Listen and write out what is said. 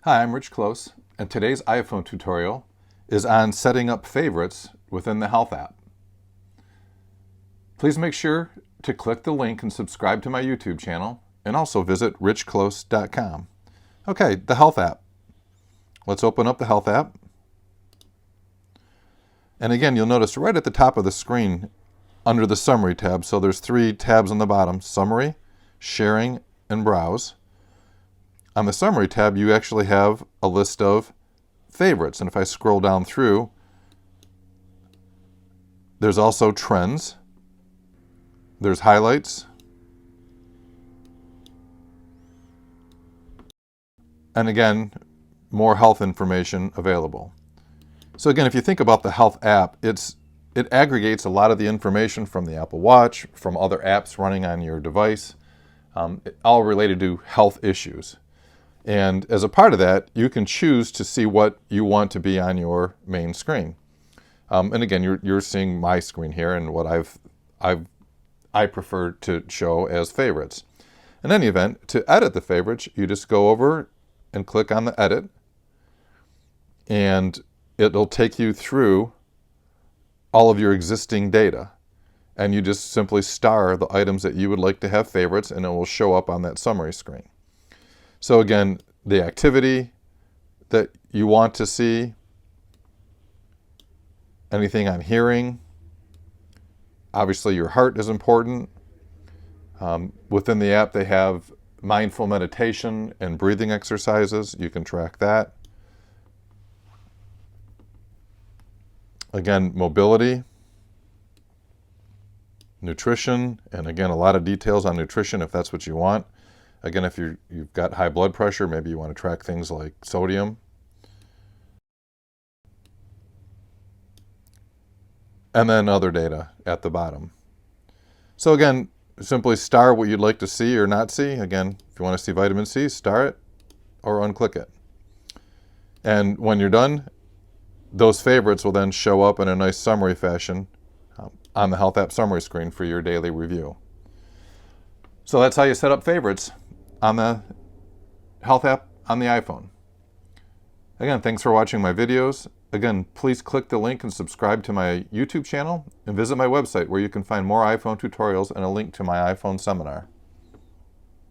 Hi, I'm Rich Close, and today's iPhone tutorial is on setting up favorites within the Health app. Please make sure to click the link and subscribe to my YouTube channel, and also visit richclose.com. Okay, the Health app. Let's open up the Health app. And again, you'll notice right at the top of the screen under the Summary tab, so there's three tabs on the bottom: Summary, Sharing, and Browse. On the Summary tab, you actually have a list of favorites. And if I scroll down through, there's also Trends, there's Highlights, and again, more health information available. So again, if you think about the Health app, it aggregates a lot of the information from the Apple Watch, from other apps running on your device, all related to health issues. And as a part of that, you can choose to see what you want to be on your main screen. And again, you're seeing my screen here and what I prefer to show as favorites. In any event, to edit the favorites, you just go over and click on the edit, and it'll take you through all of your existing data. And you just simply star the items that you would like to have favorites, and it will show up on that summary screen. So again, the activity that you want to see, anything on hearing, obviously your heart is important. Within the app, they have mindful meditation and breathing exercises. You can track that. Again, mobility, nutrition, and again, a lot of details on nutrition if that's what you want. Again, if you've got high blood pressure, maybe you want to track things like sodium. And then other data at the bottom. So again, simply star what you'd like to see or not see. Again, if you want to see vitamin C, star it or unclick it. And when you're done, those favorites will then show up in a nice summary fashion on the Health app summary screen for your daily review. So that's how you set up favorites on the Health app on the iPhone. Again, thanks for watching my videos. Again, please click the link and subscribe to my YouTube channel, and visit my website where you can find more iPhone tutorials and a link to my iPhone seminar.